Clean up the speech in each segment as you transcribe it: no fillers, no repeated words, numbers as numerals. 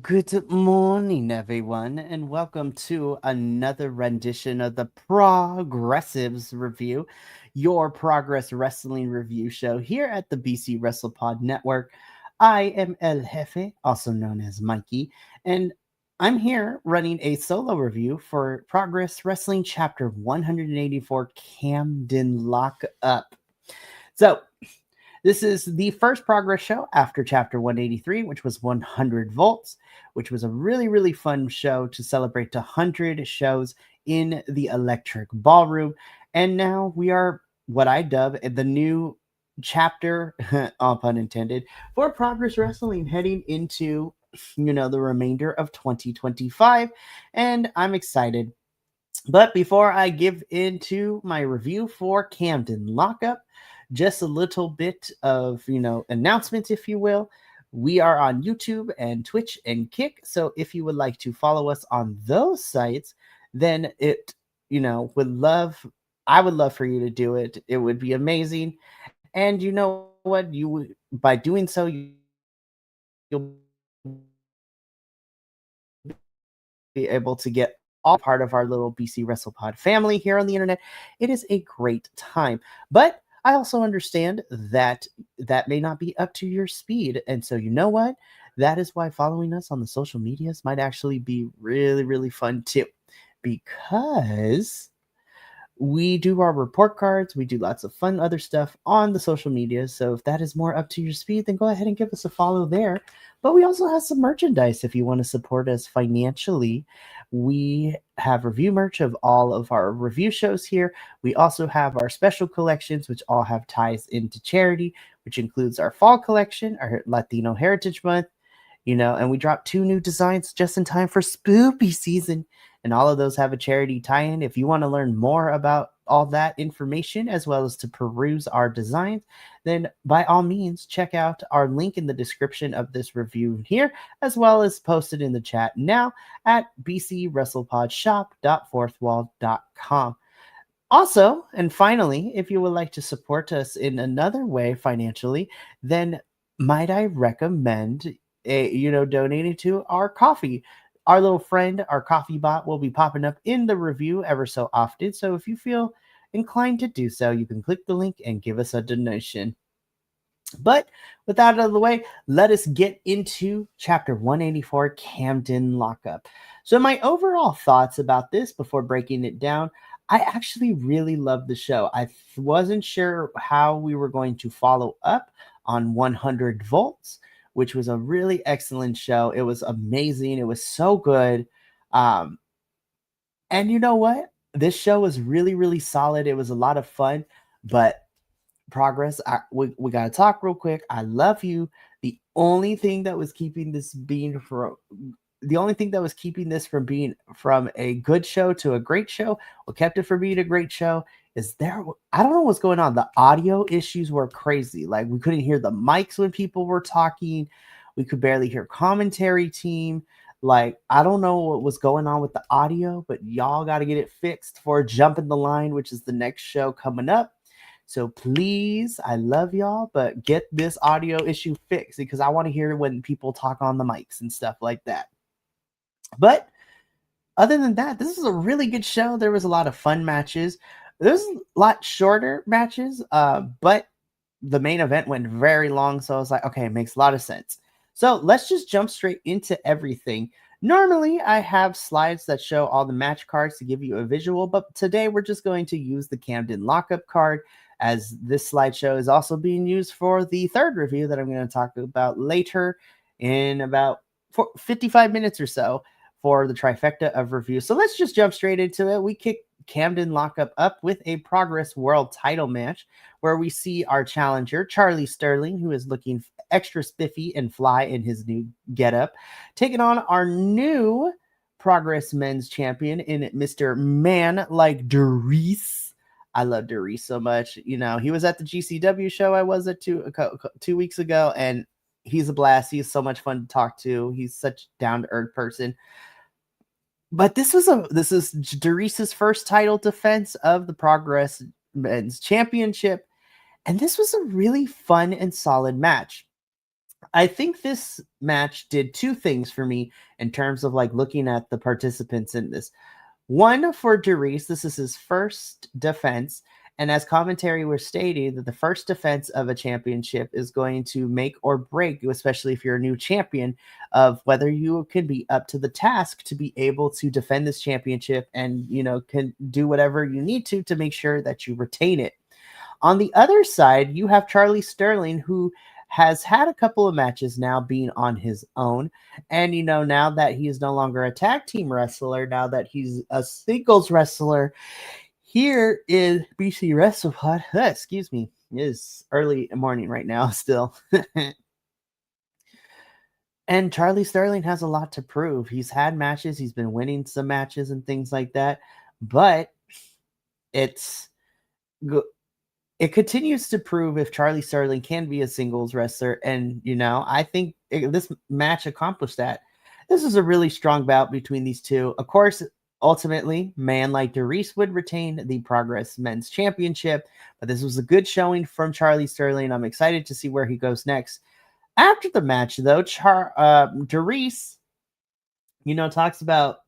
Good morning, everyone, and welcome to another rendition of the Progressives Review, your Progress Wrestling review show here at the BC WrestlePod Network. I am El Jefe, also known as Mikey, and I'm here running a solo review for Progress Wrestling Chapter 184 Camden Lock Up. So, this is the first progress show after chapter 183, which was 100 volts, which was a really, really fun show to celebrate 100 shows in the electric ballroom. And now we are what I dub the new chapter, all pun intended, for Progress Wrestling heading into, the remainder of 2025. And I'm excited. But before I give into my review for Camden Lockup, just a little bit of, announcements, if you will. We are on YouTube and Twitch and Kick. So if you would like to follow us on those sites, then I would love for you to do it. It would be amazing. And you know what? By doing so, you'll be able to get all part of our little BC WrestlePod family here on the internet. It is a great time. But I also understand that may not be up to your speed. And so, you know what? That is why following us on the social medias might actually be really, really fun too. Because we do our report cards, we do lots of fun other stuff on the social media. So if that is more up to your speed, then go ahead and give us a follow there. But we also have some merchandise if you want to support us financially. We have review merch of all of our review shows here. We also have our special collections, which all have ties into charity, which includes our fall collection, our Latino Heritage Month, and we dropped 2 new designs just in time for spoopy season. And all of those have a charity tie-in. If you want to learn more about all that information, as well as to peruse our designs, then by all means, check out our link in the description of this review here, as well as posted in the chat now at bcwrestlepodshop.fourthwall.com. Also, and finally, if you would like to support us in another way financially, then might I recommend donating to our coffee. Our little friend, our coffee bot, will be popping up in the review ever so often. So if you feel inclined to do so, you can click the link and give us a donation. But with that out of the way, let us get into chapter 184 Camden Lockup. So, my overall thoughts about this before breaking it down, I actually really loved the show. I wasn't sure how we were going to follow up on 100 volts, which was a really excellent show. It was amazing. It was so good. Um, and you know what? This show was really, really solid. It was a lot of fun, but progress. We got to talk real quick. I love you. The only thing that was keeping this being from the only thing that was keeping this from being from a good show to a great show, what kept it from being a great show is I don't know what's going on. The audio issues were crazy. Like we couldn't hear the mics when people were talking. We could barely hear commentary team. Like I don't know what was going on with the audio, but y'all got to get it fixed for Jumping the Line, which is the next show coming up. So please, I love y'all, but get this audio issue fixed because I want to hear when people talk on the mics and stuff like that. But other than that, this is a really good show. There was a lot of fun matches. There's a lot shorter matches, but the main event went very long. So I was like, okay, it makes a lot of sense. So let's just jump straight into everything. Normally, I have slides that show all the match cards to give you a visual, but today we're just going to use the Camden Lockup card, as this slideshow is also being used for the third review that I'm going to talk about later in about 55 minutes or so for the trifecta of reviews. So let's just jump straight into it. We kick Camden Lockup up with a Progress World title match where we see our challenger, Charlie Sterling, who is looking extra spiffy and fly in his new getup, taking on our new Progress Men's Champion in Mr. Man Like Darius. I love Darius so much. He was at the GCW show I was at 2 weeks ago, and he's a blast. He's so much fun to talk to. He's such a down-to-earth person. But this is Darius's first title defense of the Progress Men's Championship, and this was a really fun and solid match. I think this match did two things for me in terms of like looking at the participants in this. One, for Darius, this is his first defense. And as commentary was stating, that the first defense of a championship is going to make or break, especially if you're a new champion, of whether you can be up to the task to be able to defend this championship and, can do whatever you need to make sure that you retain it. On the other side, you have Charlie Sterling, who has had a couple of matches now being on his own. And, now that he is no longer a tag team wrestler, now that he's a singles wrestler, here is BC Wrestle Pod. Excuse me. It is early morning right now still. And Charlie Sterling has a lot to prove. He's had matches. He's been winning some matches and things like that. But it's it continues to prove if Charlie Sterling can be a singles wrestler. And, I think this match accomplished that. This is a really strong bout between these two. Of course, ultimately, man like Darius would retain the Progress Men's Championship. But this was a good showing from Charlie Sterling. I'm excited to see where he goes next. After the match, though, Darius, talks about,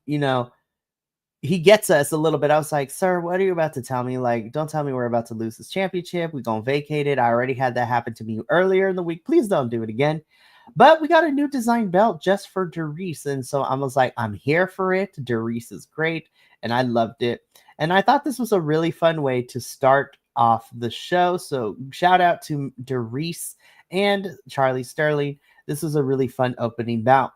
he gets us a little bit. I was like, sir, what are you about to tell me? Like, don't tell me we're about to lose this championship. We're going to vacate it. I already had that happen to me earlier in the week. Please don't do it again. But we got a new design belt just for Darius. And so I was like, I'm here for it. Darius is great. And I loved it. And I thought this was a really fun way to start off the show. So shout out to Darius and Charlie Sterling. This was a really fun opening bout.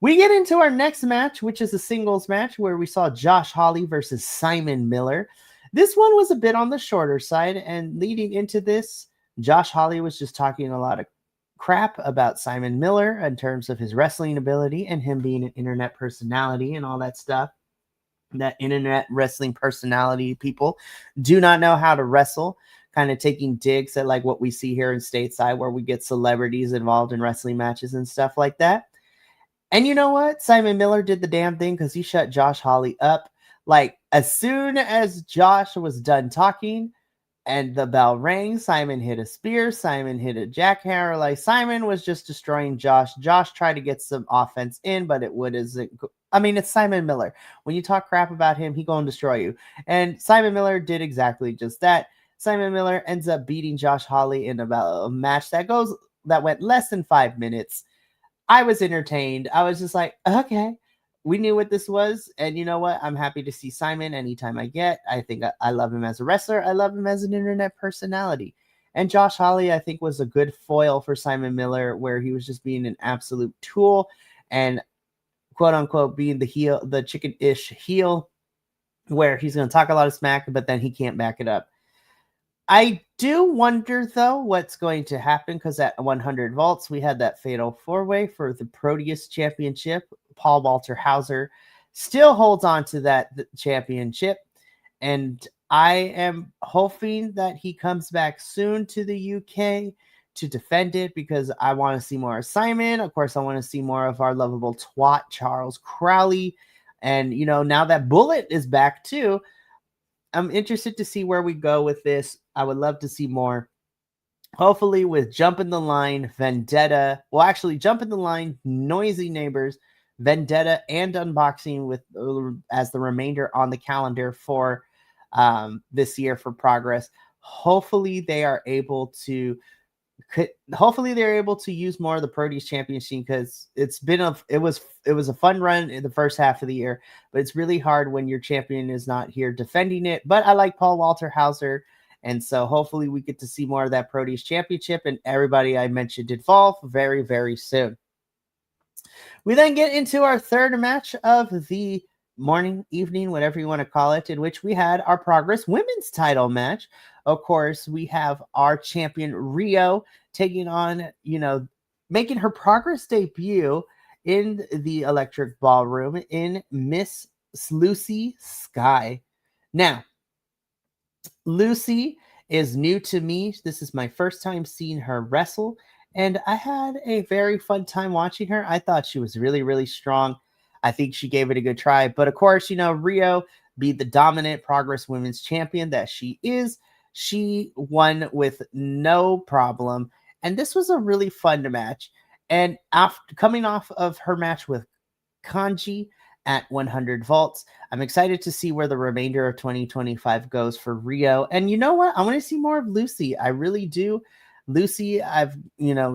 We get into our next match, which is a singles match where we saw Josh Hawley versus Simon Miller. This one was a bit on the shorter side, and leading into this, Josh Hawley was just talking a lot of crap about Simon Miller in terms of his wrestling ability and him being an internet personality and all that stuff. That internet wrestling personality people do not know how to wrestle, kind of taking digs at like what we see here in stateside where we get celebrities involved in wrestling matches and stuff like that. And you know what? Simon Miller did the damn thing because he shut Josh Hawley up. Like, as soon as Josh was done talking and the bell rang, Simon hit a spear. Simon hit a jackhammer. Like, Simon was just destroying Josh. Josh tried to get some offense in, but it's Simon Miller. When you talk crap about him, he gonna destroy you. And Simon Miller did exactly just that. Simon Miller ends up beating Josh Hawley in about a match that went less than 5 minutes. I was entertained. I was just like, okay, we knew what this was. And you know what? I'm happy to see Simon anytime I get. I think I love him as a wrestler. I love him as an internet personality. And Josh Hawley, I think, was a good foil for Simon Miller, where he was just being an absolute tool and quote unquote being the chicken-ish heel, where he's going to talk a lot of smack, but then he can't back it up. I do wonder, though, what's going to happen, because at 100 volts, we had that fatal four-way for the Proteus Championship. Paul Walter Hauser still holds on to that championship, and I am hoping that he comes back soon to the UK to defend it, because I want to see more of Simon. Of course, I want to see more of our lovable twat, Charles Crowley. And, now that Bullet is back, too, I'm interested to see where we go with this. I would love to see more. Hopefully with Jump in the Line, Vendetta. Well, actually, Jump in the Line, Noisy Neighbors, Vendetta, and Unboxing with as the remainder on the calendar for this year for Progress. Hopefully they're able to use more of the Proteus Championship, because it was a fun run in the first half of the year, but it's really hard when your champion is not here defending it. But I like Paul Walter Hauser, and so hopefully we get to see more of that Proteus Championship and everybody I mentioned involved very, very soon. We then get into our third match of the morning, evening, whatever you want to call it, in which we had our Progress Women's title match. Of course, we have our champion Rio taking on, making her Progress debut in the Electric Ballroom in Miss Lucy Sky. Now, Lucy is new to me. This is my first time seeing her wrestle, and I had a very fun time watching her. I thought she was really, really strong. I think she gave it a good try. But of course, Rio, be the dominant Progress Women's Champion that she is, she won with no problem. And this was a really fun match. And after coming off of her match with Kanji at 100 volts, I'm excited to see where the remainder of 2025 goes for Rio. And you know what? I want to see more of Lucy. I really do. Lucy, I've,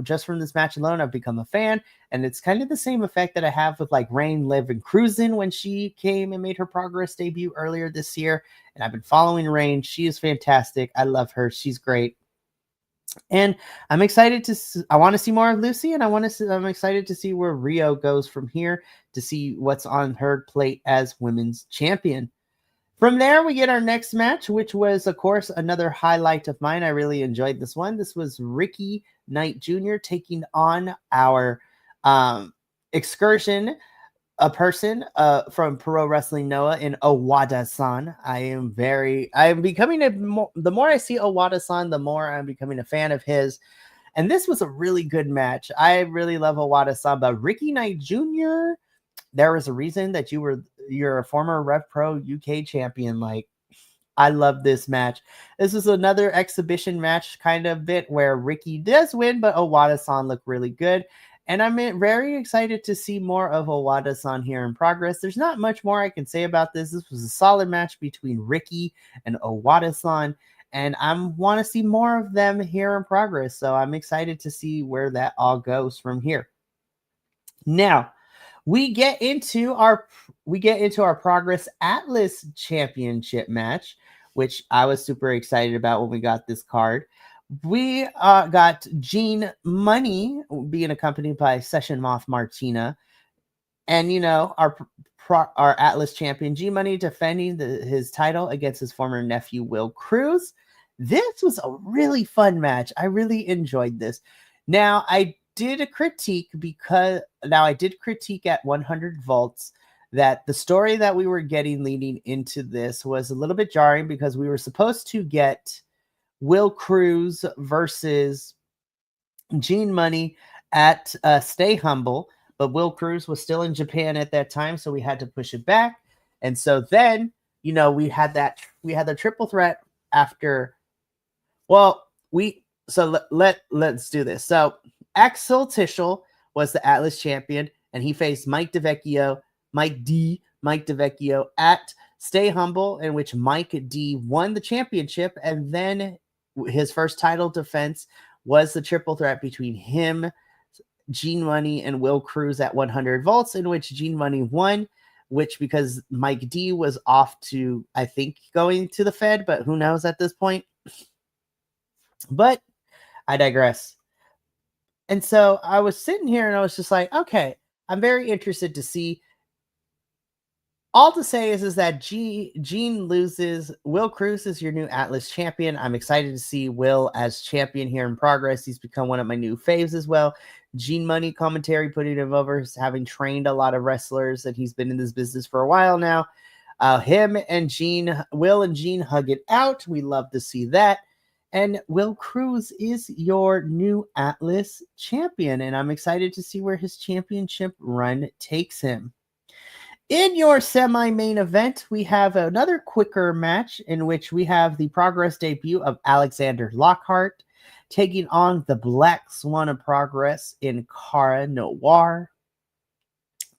just from this match alone, I've become a fan. And it's kind of the same effect that I have with like Rain, Liv, and Cruisin' when she came and made her Progress debut earlier this year. And I've been following Rain. She is fantastic. I love her. She's great. And I'm excited I want to see more of Lucy, and I'm excited to see where Rio goes from here, to see what's on her plate as women's champion. From there, we get our next match, which was, of course, another highlight of mine. I really enjoyed this one. This was Ricky Knight Jr. taking on our excursion, a person from Pro Wrestling Noah in Owada-san. The more I see Owada-san, the more I'm becoming a fan of his. And this was a really good match. I really love Owada-san, but Ricky Knight Jr., there was a reason that you're a former Rev Pro UK champion. Like, I love this match. This is another exhibition match kind of bit where Ricky does win, but Owada-san looked really good. And I'm very excited to see more of Owada-san here in Progress. There's not much more I can say about this. This was a solid match between Ricky and Owada-san, and I want to see more of them here in Progress. So I'm excited to see where that all goes from here. Now, we get into our Progress Atlas Championship match, which I was super excited about when we got this card. We got Gene Money being accompanied by Session Moth Martina, and our Atlas champion Gene Money defending his title against his former nephew Will Cruz. This was a really fun match. I really enjoyed this. Now I did critique at 100 volts that the story that we were getting leading into this was a little bit jarring, because we were supposed to get Will Cruz versus Gene Money at Stay Humble, but Will Cruz was still in Japan at that time, so we had to push it back. And so then, we had the triple threat after. Well, let's do this. So Axel Tischel was the Atlas champion, and he faced Mike DeVecchio at Stay Humble, in which Mike D won the championship, and then his first title defense was the triple threat between him, Gene Money, and Will Cruz at 100 volts, in which Gene Money won, because Mike D was off to, I think, going to the Fed, but who knows at this point. But I digress. And so I was sitting here and I was just like, okay, I'm very interested to see. All to say is that Gene loses. Will Cruz is your new Atlas champion. I'm excited to see Will as champion here in Progress. He's become one of my new faves as well. Gene Money commentary putting him over, having trained a lot of wrestlers, and he's been in this business for a while now. Will and Gene hug it out. We love to see that. And Will Cruz is your new Atlas champion, and I'm excited to see where his championship run takes him. In your semi-main event, we have another quicker match in which we have the Progress debut of Alexander Lockhart taking on the Black Swan of Progress in Cara Noir.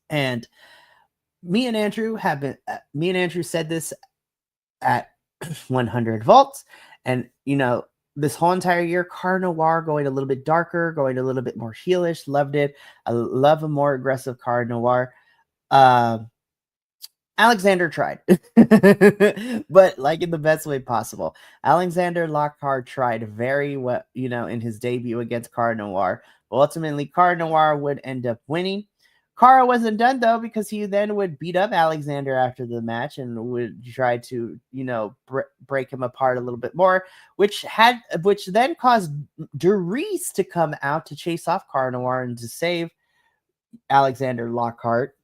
And me and Andrew said this at 100 volts, and this whole entire year, Cara Noir going a little bit darker, going a little bit more heelish. Loved it. I love a more aggressive Cara Noir. Alexander tried, but like in the best way possible. Alexander Lockhart tried very well, in his debut against Cara Noir. But ultimately, Cara Noir would end up winning. Cara wasn't done, though, because he then would beat up Alexander after the match and would try to, break him apart a little bit more, which then caused Derice to come out to chase off Cara Noir and to save Alexander Lockhart.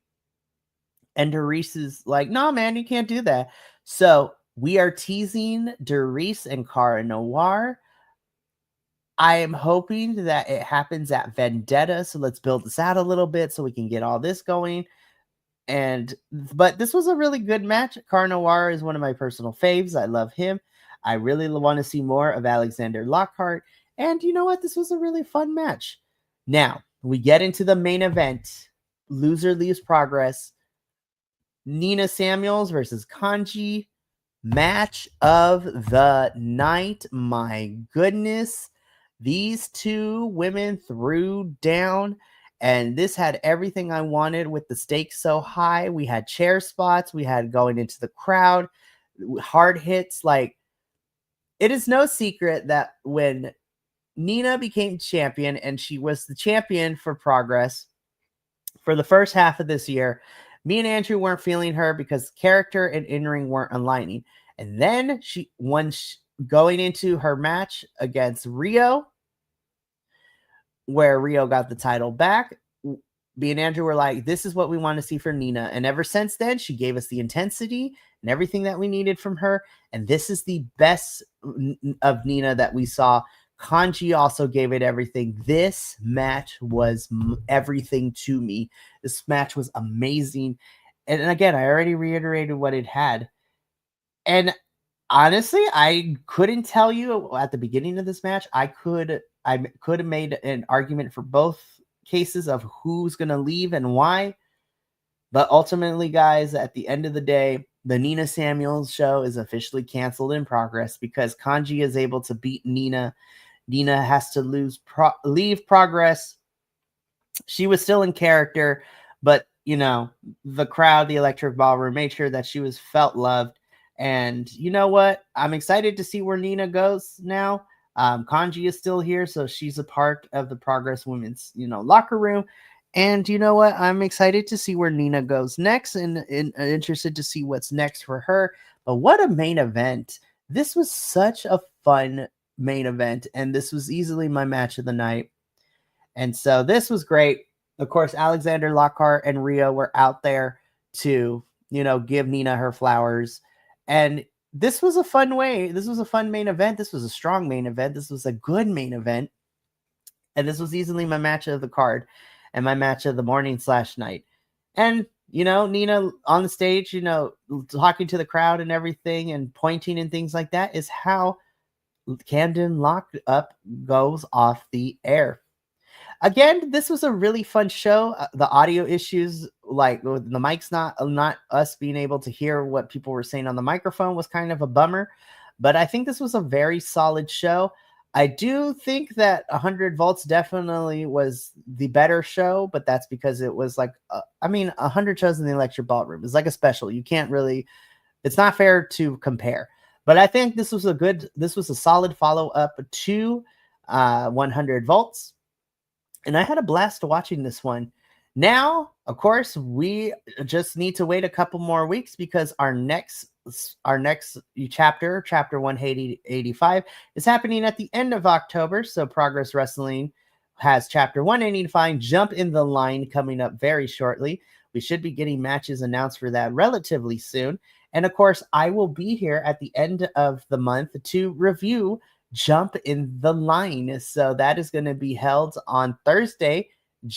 And Derice is like, no, man, you can't do that. So we are teasing Derice and Cara Noir. I am hoping that it happens at Vendetta. So let's build this out a little bit so we can get all this going. But this was a really good match. Cara Noir is one of my personal faves. I love him. I really want to see more of Alexander Lockhart. And you know what? This was a really fun match. Now, We get into the main event. Loser leaves Progress. Nina Samuels versus Kanji. Match of the night. My goodness. These two women threw down, and this had everything I wanted with the stakes so high. We had chair spots. We had going into the crowd, hard hits. Like, it is no secret that when Nina became champion, and she was the champion for Progress for the first half of this year, me and Andrew weren't feeling her because character and in-ring weren't aligning. And then going into her match against Rio, where Rio got the title back, me and Andrew were like, this is what we want to see for Nina. And ever since then, she gave us the intensity and everything that we needed from her. And this is the best of Nina that we saw. Kanji also gave it everything. This match was everything to me. This match was amazing. And again, I already reiterated what it had. And honestly, I couldn't tell you at the beginning of this match. I could have made an argument for both cases of who's going to leave and why. But ultimately, guys, at the end of the day, the Nina Samuels show is officially canceled in Progress because Kanji is able to beat Nina. Nina has to leave Progress. She was still in character, but the crowd, the Electric Ballroom, made sure that she felt loved. And you know what? I'm excited to see where Nina goes now. Kanji is still here, so she's a part of the Progress Women's, locker room. And you know what? I'm excited to see where Nina goes next, and interested to see what's next for her. But what a main event! This was such a fun main event, and this was easily my match of the night. And so this was great. Of course, Alexander Lockhart and Rio were out there to, give Nina her flowers. And this was a fun way. This was a fun main event. This was a strong main event. This was a good main event. And this was easily my match of the card and my match of the morning/night. And, Nina on the stage, talking to the crowd and everything and pointing and things like that is how Camden Lock Up goes off the air. Again, this was a really fun show. The audio issues, like the mic's not us being able to hear what people were saying on the microphone, was kind of a bummer. But I think this was a very solid show. I do think that 100 Volts definitely was the better show, but that's because it was like, 100 shows in the Electric Ballroom is like a special. You can't really, it's not fair to compare. But I think this was a solid follow-up to 100 Volts. And I had a blast watching this one. Now, of course, we just need to wait a couple more weeks because our next chapter 185, is happening at the end of October. So Progress Wrestling has chapter 185, Jump in the Line, coming up very shortly. We should be getting matches announced for that relatively soon. And of course, I will be here at the end of the month to review Jump in the Line. So that is going to be held on Thursday,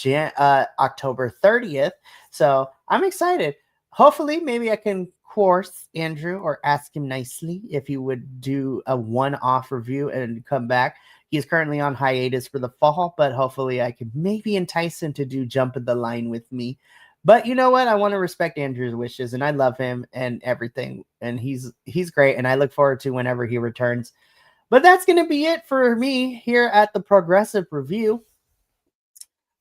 October 30th. So I'm excited. Hopefully, maybe I can course Andrew or ask him nicely if he would do a one-off review and come back. He's currently on hiatus for the fall, but hopefully I could maybe entice him to do Jump in the Line with me. But you know what? I want to respect Andrew's wishes, and I love him and everything. And he's great, and I look forward to whenever he returns. But that's going to be it for me here at the Progressive Review.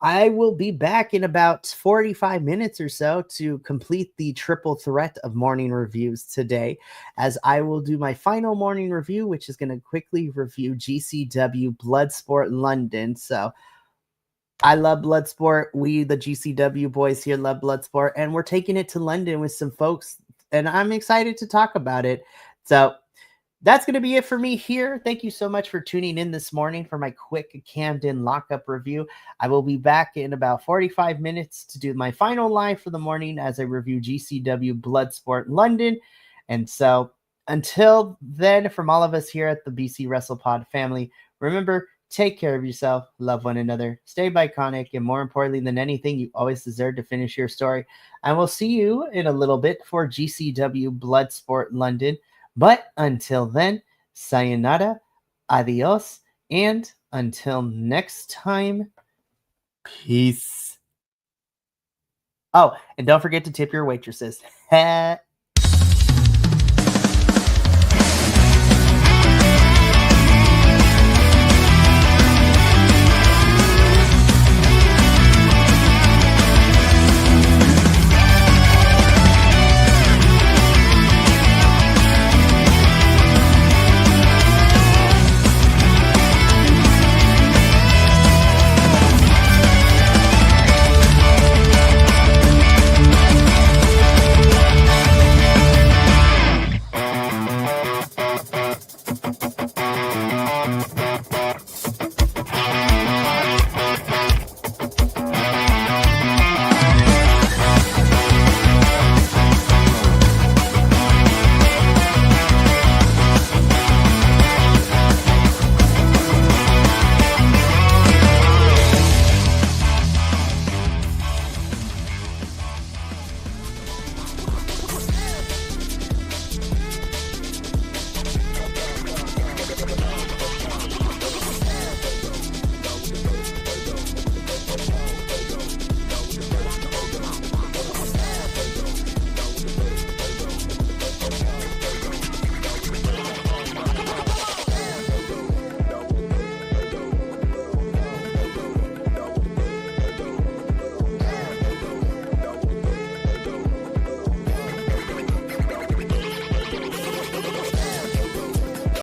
I will be back in about 45 minutes or so to complete the triple threat of morning reviews today, as I will do my final morning review, which is going to quickly review GCW Bloodsport London. So I love Bloodsport. We, the GCW boys here, love Bloodsport, and we're taking it to London with some folks, and I'm excited to talk about it. So that's going to be it for me here. Thank you so much for tuning in this morning for my quick Camden Lock Up review. I will be back in about 45 minutes to do my final live for the morning as I review GCW Bloodsport London. And so until then, from all of us here at the BC WrestlePod family, remember, take care of yourself, love one another, stay Bi-Conic, and more importantly than anything, you always deserve to finish your story. And we'll see you in a little bit for GCW Bloodsport London. But until then, sayonara, adios, and until next time, Peace. Oh, and don't forget to tip your waitresses.